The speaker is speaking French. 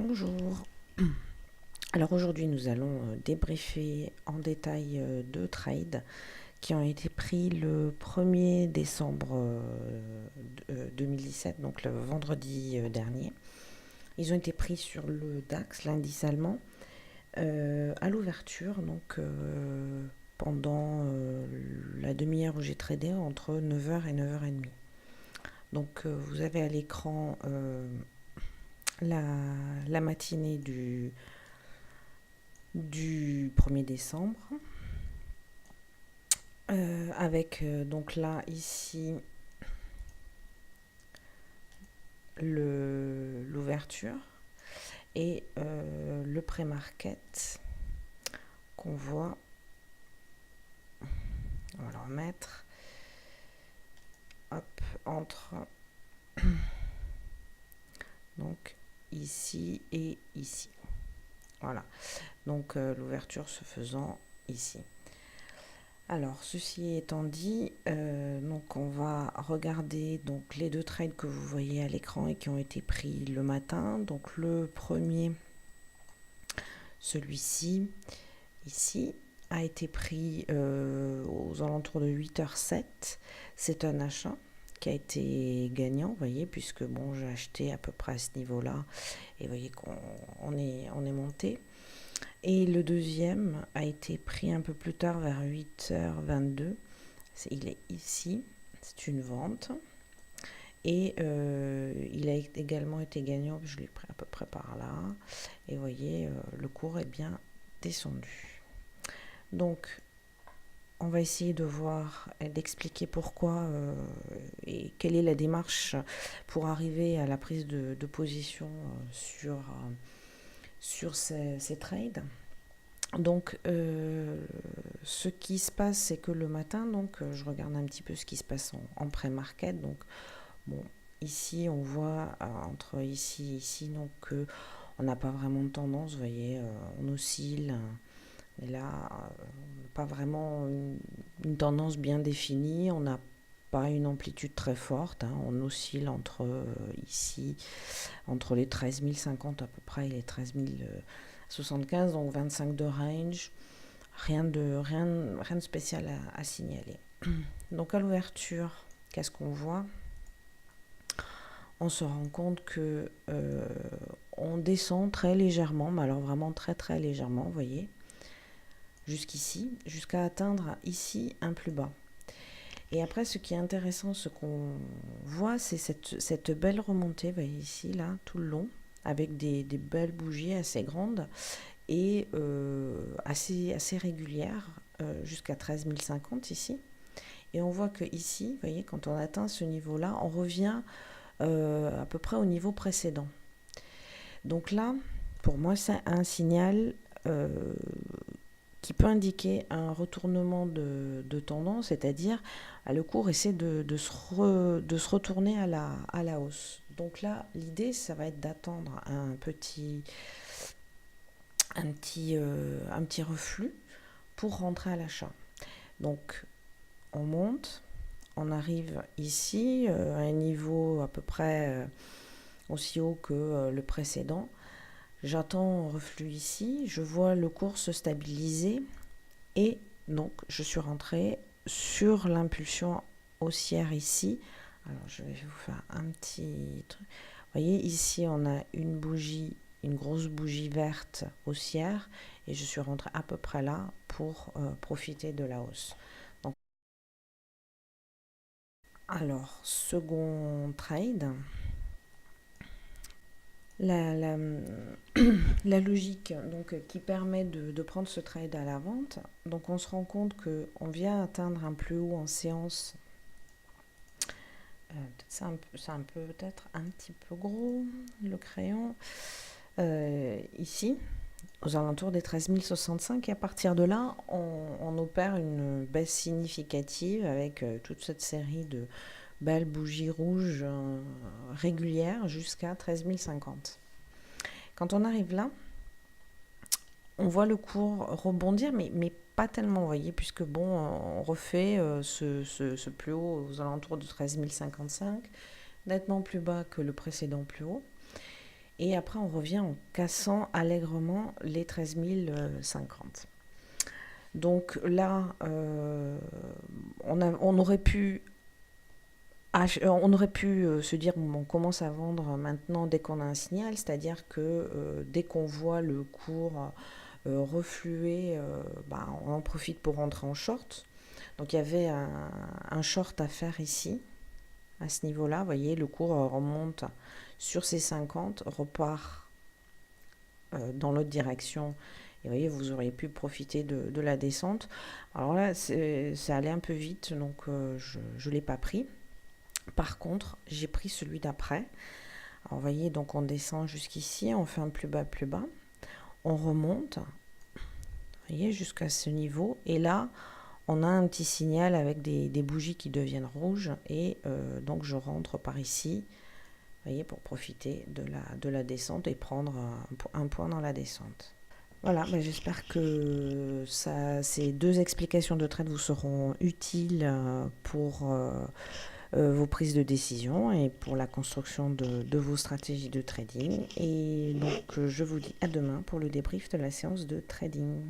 Bonjour. Alors aujourd'hui, nous allons débriefer en détail deux trades qui ont été pris le 1er décembre 2017, donc le vendredi dernier. Ils ont été pris sur le DAX, l'indice allemand, à l'ouverture, donc pendant la demi-heure où j'ai tradé entre 9h et 9h30. Donc vous avez à l'écran la matinée du 1er décembre, avec donc là ici l'ouverture et le pré-market qu'on voit. On va le remettre, hop, entre donc ici et ici. Voilà, donc l'ouverture se faisant ici. Alors, ceci étant dit, donc on va regarder donc les deux trades que vous voyez à l'écran et qui ont été pris le matin. Donc le premier, celui-ci, ici, a été pris aux alentours de 8h07. C'est un achat qui a été gagnant, vous voyez, puisque bon, j'ai acheté à peu près à ce niveau-là et vous voyez qu'on est monté. Et le deuxième a été pris un peu plus tard, vers 8h22. Il est ici, c'est une vente. Et il a également été gagnant, je l'ai pris à peu près par là. Et vous voyez, le cours est bien descendu. Donc, on va essayer de voir et d'expliquer pourquoi et quelle est la démarche pour arriver à la prise de position sur ces trades. Donc, ce qui se passe, c'est que le matin, donc, je regarde un petit peu ce qui se passe en pré-market. Donc, bon, ici, on voit entre ici et ici, donc, on n'a pas vraiment de tendance. Vous voyez, on oscille. Et là, pas vraiment une tendance bien définie. On n'a pas une amplitude très forte. On oscille entre ici, entre les 13 050 à peu près et les 13 075, donc 25 de range. Rien de spécial à signaler. Donc à l'ouverture, qu'est-ce qu'on voit? On se rend compte que on descend très légèrement, mais alors vraiment très très légèrement, vous voyez, jusqu'ici, jusqu'à atteindre ici un plus bas. Et après, ce qui est intéressant, ce qu'on voit, c'est cette belle remontée, vous voyez ici, là, tout le long, avec des belles bougies assez grandes et assez régulières, jusqu'à 13 050 ici. Et on voit que ici, vous voyez, quand on atteint ce niveau-là, on revient à peu près au niveau précédent. Donc là, pour moi, c'est un signal qui peut indiquer un retournement de tendance, c'est-à-dire le cours essaie de se retourner à la hausse. Donc là, l'idée, ça va être d'attendre un petit reflux pour rentrer à l'achat. Donc, on monte, on arrive ici à un niveau à peu près aussi haut que le précédent. J'attends un reflux ici, je vois le cours se stabiliser et donc je suis rentrée sur l'impulsion haussière ici. Alors je vais vous faire un petit truc. Vous voyez, ici on a une bougie, une grosse bougie verte haussière et je suis rentrée à peu près là pour profiter de la hausse. Donc, alors, second trade. La logique donc, qui permet de prendre ce trade à la vente. Donc on se rend compte qu'on vient atteindre un plus haut en séance. C'est peut-être un petit peu gros le crayon. Ici, aux alentours des 13 065. Et à partir de là, on opère une baisse significative avec toute cette série de belles bougies rouges régulières jusqu'à 13 050. Quand on arrive là, on voit le cours rebondir, mais pas tellement, vous voyez, puisque bon, on refait ce plus haut aux alentours de 13 055, nettement plus bas que le précédent plus haut. Et après, on revient en cassant allègrement les 13 050. Donc là, on aurait pu se dire, bon, on commence à vendre maintenant dès qu'on a un signal, c'est-à-dire que dès qu'on voit le cours refluer, on en profite pour rentrer en short. Donc il y avait un short à faire ici, à ce niveau-là. Vous voyez, le cours remonte sur ces 50, repart dans l'autre direction. Et vous voyez, vous auriez pu profiter de la descente. Alors là, ça allait un peu vite, donc je ne l'ai pas pris. Par contre, j'ai pris celui d'après. Alors vous voyez, donc on descend jusqu'ici, on fait un plus bas, on remonte, vous voyez, jusqu'à ce niveau. Et là, on a un petit signal avec des bougies qui deviennent rouges. Et donc je rentre par ici, vous voyez, pour profiter de la descente et prendre un point dans la descente. Voilà, j'espère que ces deux explications de trade vous seront utiles pour vos prises de décision et pour la construction de vos stratégies de trading. Et donc, je vous dis à demain pour le débrief de la séance de trading.